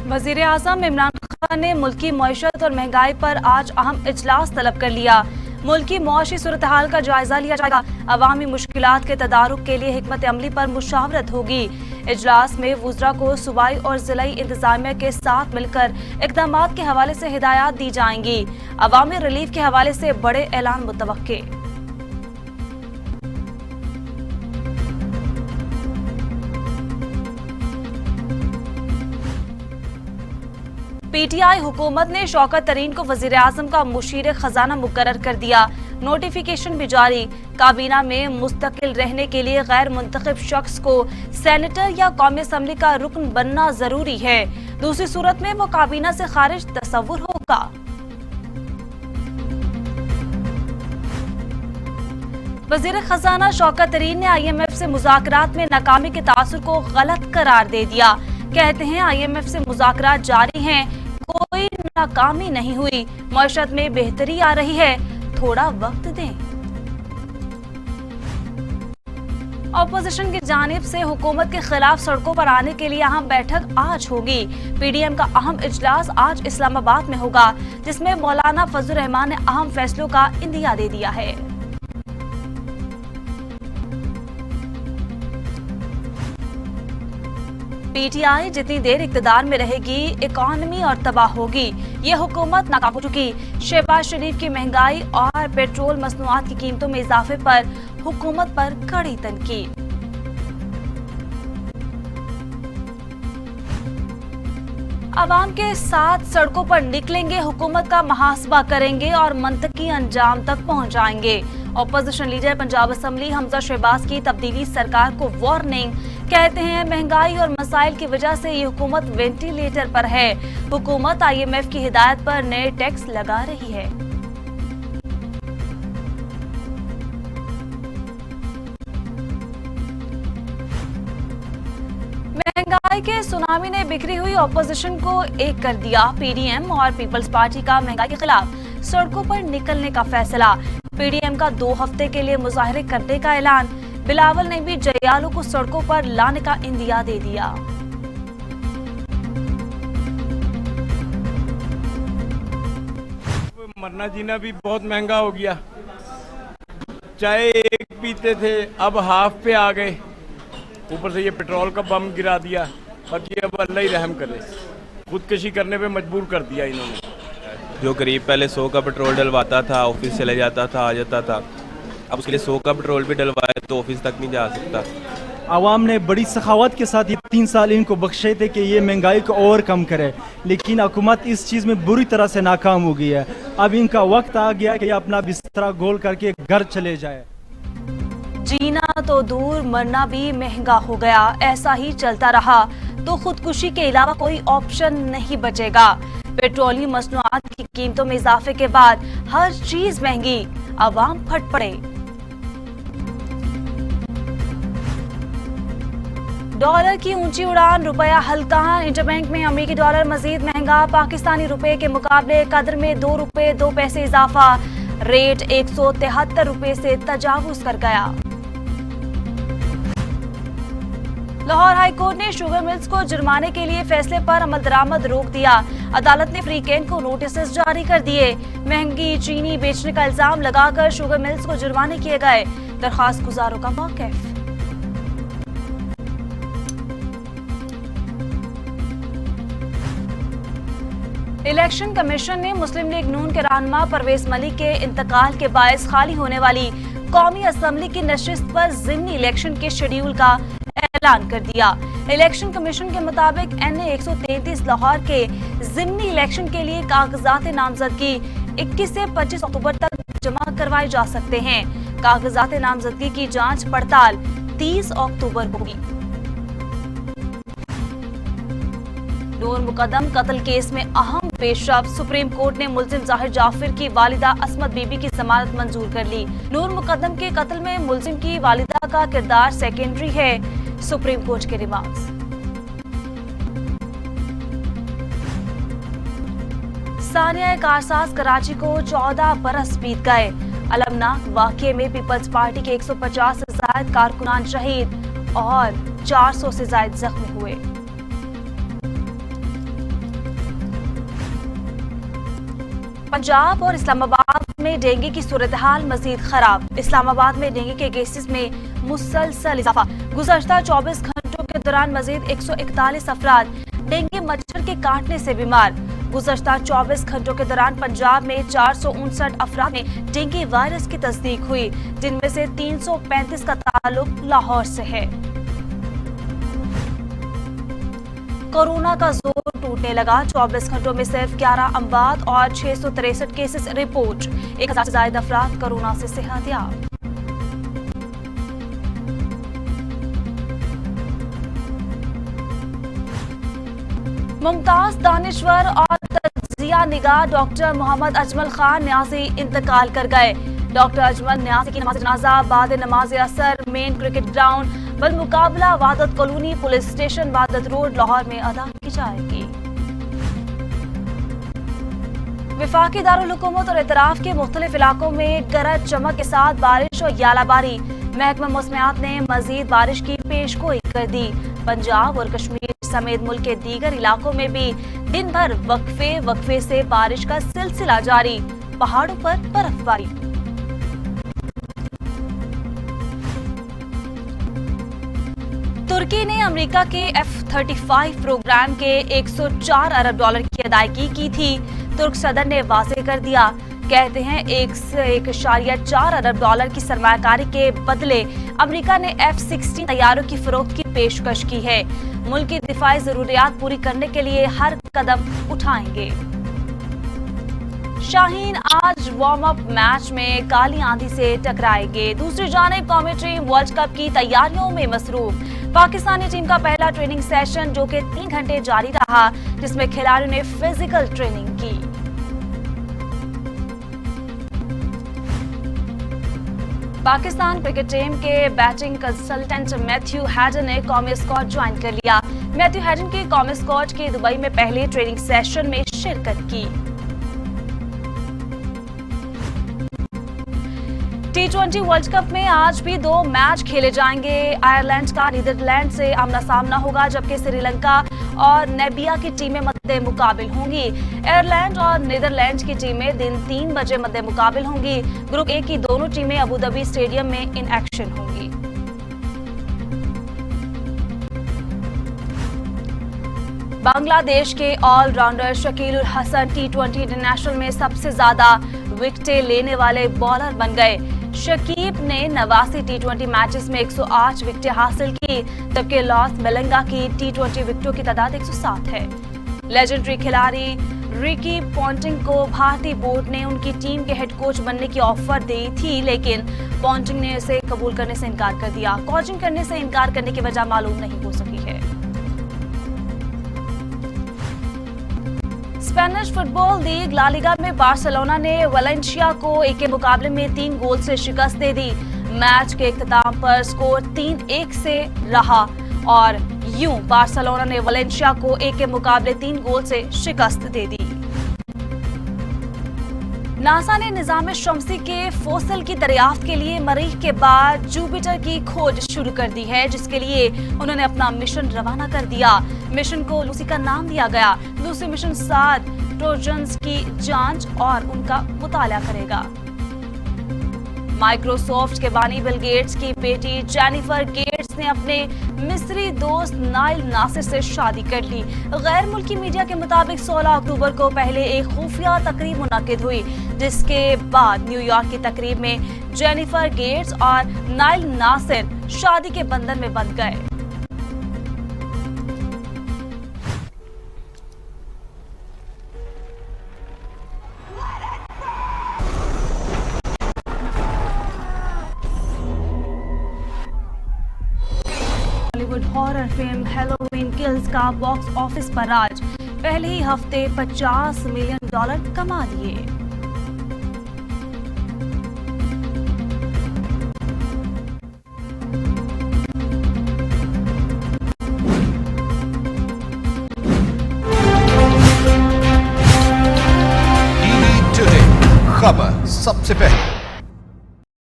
वजीर आज़म इमरान खान ने मुल्की मईशत और महंगाई पर आज अहम इजलास तलब कर लिया। मुल्की मुआशी सूरत हाल का जायजा लिया जाएगा। अवामी मुश्किलात के तदारुक के लिए हिकमत अमली पर मुशावरत होगी। इजलास में वुज़रा को सूबाई और जिलाई इंतजामिया के साथ मिलकर इक़दामात के हवाले से हिदायत दी जाएंगी। अवामी रिलीफ के हवाले से बड़े ऐलान मुतवक्के। पीटीआई हुकूमत ने शौकत तरीन को वजीर आजम का मुशीर खजाना मुकर्रर कर दिया। नोटिफिकेशन भी जारी। काबीना में मुस्तकिल रहने के लिए गैर मुंतखब शख्स को सेनेटर या कौमी असम्बली का रुकन बनना जरूरी है। दूसरी सूरत में वो काबीना से खारिज तस्वुर होगा। वजीर खजाना शौकत तरीन ने IMF से मुज़ाकरात में नाकामी के तासुर को गलत करार दे दिया। कहते हैं IMF से मुज़ाकरात जारी हैं, कोई नाकामी नहीं हुई, मईशत में बेहतरी आ रही है, थोड़ा वक्त दें। ऑपोजिशन की जानिब से हुकूमत के खिलाफ सड़कों पर आने के लिए अहम बैठक आज होगी। PDM का अहम इजलास आज इस्लामाबाद में होगा, जिसमें मौलाना फजलुर रहमान ने अहम फैसलों का इंदिया दे दिया है। PTI जितनी देर इक़्तिदार में रहेगी, इकॉनमी और तबाह होगी। ये हुकूमत नाकाम हो चुकी। शहबाज शरीफ की महंगाई और पेट्रोल मसनूआत की कीमतों में इजाफे पर हुकूमत पर कड़ी तनकीद। अवाम के साथ सड़कों पर निकलेंगे, हुकूमत का मुहासबा करेंगे और मंतकी अंजाम तक पहुंचाएंगे। Opposition leader Punjab assembly Hamza Shahbaz की तब्दीली सरकार को वार्निंग। कहते हैं महंगाई और मसाइल की वजह से ये हुकूमत वेंटिलेटर पर है। हुकूमत IMF की हिदायत पर नए टैक्स लगा रही है। महंगाई के सुनामी ने बिखरी हुई ऑपोजिशन को एक कर दिया। PDM और पीपल्स पार्टी का महंगाई के खिलाफ सड़कों पर निकलने का फैसला। PDM का 2 हफ्ते के लिए मुजाहरे करने का ऐलान। बिलावल ने भी जयालों को सड़कों पर लाने का इंदिया दे दिया। मरना जीना भी बहुत महंगा हो गया। चाय एक पीते थे, अब हाफ पे आ गए। ऊपर से ये पेट्रोल का बम गिरा दिया। बाकी अब अल्लाह ही रहम करे। खुदकशी करने पे मजबूर कर दिया इन्होंने। जो गरीब पहले 100 का पेट्रोल डलवाता था, ऑफिस चले जाता था, आ जाता था, अब उसके लिए 100 का पेट्रोल भी डलवाए तो ऑफिस तक नहीं जा सकता। आवाम ने बड़ी सखावत के साथ ये 3 साल इनको बख्शे थे कि ये महंगाई को और कम करे, लेकिन हुकूमत इस चीज़ में बुरी तरह से नाकाम हो गई है। अब इनका वक्त आ गया कि ये अपना बिस्तरा गोल करके घर चले जाए। जीना तो दूर, मरना भी महंगा हो गया। ऐसा ही चलता रहा तो खुदकुशी के अलावा कोई ऑप्शन नहीं बचेगा। पेट्रोलियम मसनूआत की कीमतों में इजाफे के बाद हर चीज महंगी, अवाम फट पड़े। डॉलर की ऊंची उड़ान, रुपया हल्का। इंटरबैंक में अमेरिकी डॉलर मजीद महंगा। पाकिस्तानी रुपए के मुकाबले कदर में 2 रुपए 2 पैसे इजाफा। रेट 173 रुपए से तजावुज कर गया। लाहौर हाई कोर्ट ने शुगर मिल्स को जुर्माने के लिए फैसले पर अमल दरामद रोक दिया। अदालत ने फ्रीकेन को नोटिस जारी कर दिए। महंगी चीनी बेचने का इल्जाम लगाकर शुगर मिल्स को जुर्माने किए गए। दरखास्त गुजारों का मौक़िफ़। इलेक्शन कमीशन ने मुस्लिम लीग नून के रहनुमा परवेज मलिक के इंतकाल के बायस खाली होने वाली कौमी असम्बली की नशिस्त पर ज़िमनी इलेक्शन के शेड्यूल का ऐलान कर दिया। इलेक्शन कमीशन के मुताबिक NA 133 लाहौर के ज़िमनी इलेक्शन के लिए कागजात नामजदगी 21 से 25 अक्टूबर तक जमा करवाए जा सकते हैं। कागजात नामजदगी की जांच पड़ताल 30 अक्टूबर को होगी। नूर मुकद्दम कत्ल केस में अहम पेशरफ। सुप्रीम कोर्ट ने मुलजिम जाहिर जाफिर की वालिदा असमत बीबी की जमानत मंजूर कर ली। नूर मुकद्दम के कत्ल में मुलजिम की वालिदा का किरदार सेकेंडरी है, सुप्रीम कोर्ट के रिमार्क्स। सानिया कारसाज कराची को 14 बरस बीत गए। अलमनाक वाकये में पीपल्स पार्टी के 150 से ज्यादा कारकुनान शहीद और 400 से ज्यादा जख्मी हुए। पंजाब और इस्लामाबाद में डेंगू की सूरत हाल मजीद खराब। इस्लामाबाद में डेंगू के केसेस में मुसलसल इजाफा। गुज़श्ता 24 घंटों के दौरान मजीद 141 अफराद डेंगू मच्छर के काटने से बीमार। गुज़श्ता 24 घंटों के दौरान पंजाब में 459 अफराद में डेंगू वायरस की तस्दीक हुई, जिनमें से 335 का ताल्लुक लाहौर से है। कोरोना का जोर टूटने लगा। 24 घंटों में सिर्फ 11 अमवात और 663 केसेस रिपोर्ट। 1000 से ज्यादा अफराद कोरोना से सेहतयाब। मुमताज दानिश्वर और तजिया निगाह डॉक्टर मोहम्मद अजमल खान न्याजी इंतकाल कर गए। डॉक्टर अजमल न्याजी की नमाज जनाजा बाद नमाज असर मेन क्रिकेट ग्राउंड मुकाबला Wahdat colony police station Wahdat road Lahore में अदा की जाएगी। विफाकी दारुल हुकूमत और इतराफ के मुख्तलिफ इलाकों में गरज चमक के साथ बारिश और यालाबारी। महकमा मौसमियात ने मजीद बारिश की पेशगोई कर दी। पंजाब और कश्मीर समेत मुल्क के दीगर इलाकों में भी दिन भर वक्फे से बारिश का सिलसिला जारी। पहाड़ों पर बर्फबारी। तुर्की ने अमेरिका के F-35 प्रोग्राम के 104 अरब डॉलर की अदायगी की थी। तुर्क सदर ने वाज़ेह कर दिया, कहते हैं 1.4 अरब डॉलर की सरमायाकारी के बदले अमेरिका ने F-16 तैयारों की फरोख्त की पेशकश की है। मुल्क की दिफाई जरूरियात पूरी करने के लिए हर कदम उठाएंगे। शाहीन आज वार्म अप मैच में काली आंधी से टकराएंगे। दूसरी जानिब कौमी टीम वर्ल्ड कप की तैयारियों में मसरूफ। पाकिस्तानी टीम का पहला ट्रेनिंग सेशन जो कि 3 घंटे जारी रहा, जिसमें खिलाड़ियों ने फिजिकल ट्रेनिंग की। पाकिस्तान क्रिकेट टीम के बैटिंग कंसल्टेंट मैथ्यू हैडन ने कौमी स्क्वाड ज्वाइन कर लिया। मैथ्यू हैडन की कौमी स्क्वाड के दुबई में पहले ट्रेनिंग सेशन में शिरकत की। T20 वर्ल्ड कप में आज भी 2 मैच खेले जाएंगे। आयरलैंड का नीदरलैंड से आमना सामना होगा, जबकि श्रीलंका और नामीबिया की टीमें मद्दे मुकाबिल होंगी। आयरलैंड और नीदरलैंड की टीमें दिन 3 बजे मद्दे मुकाबिल होंगी। ग्रुप ए की दोनों टीमें अबू धाबी स्टेडियम में इन एक्शन होंगी। बांग्लादेश के ऑलराउंडर शकील उल हसन T20 इंटरनेशनल में सबसे ज्यादा विकेटें लेने वाले बॉलर बन गए। शकीब ने 89 T20 मैचेस में 108 विकेटें हासिल की, जबकि लॉस मेलंगा की T20 विकेटों की तादाद 107 है। लेजेंडरी खिलाड़ी रिकी पॉन्टिंग को भारतीय बोर्ड ने उनकी टीम के हेड कोच बनने की ऑफर दी थी, लेकिन पॉन्टिंग ने इसे कबूल करने से इनकार कर दिया। कोचिंग करने से इनकार करने की वजह मालूम नहीं हो सकी है। Spanish football league La Liga में बार्सिलोना ने वालेंसिया को एक के मुकाबले में 3 गोल से शिकस्त दे दी। मैच के इख्तिताम पर स्कोर 3-1 से रहा और यूं बार्सिलोना ने वालेंसिया को 1 के मुकाबले 3 गोल से शिकस्त दे दी। नासा ने निजाम शमसी के फोसिल की दरियाफ्त के लिए मरीख के बाद जुपिटर की खोज शुरू कर दी है, जिसके लिए उन्होंने अपना मिशन रवाना कर दिया। मिशन को लूसी का नाम दिया गया। लूसी मिशन 7 ट्रोजन्स की जांच और उनका मुताला करेगा। माइक्रोसॉफ्ट के बानी बिल गेट्स की बेटी जेनिफर गेट्स ने अपने मिस्री दोस्त नाइल नासिर से शादी कर ली। गैर मुल्की मीडिया के मुताबिक 16 अक्टूबर को पहले एक खुफिया तकरीब मुनक्किद हुई, जिसके बाद न्यूयॉर्क की तकरीब में जेनिफर गेट्स और नाइल नासिर शादी के बंधन में बंध गए। Bollywood horror film Halloween kills का बॉक्स ऑफिस पर राज। पहले ही हफ्ते $50 मिलियन कमा लिए। खबर सबसे पहले।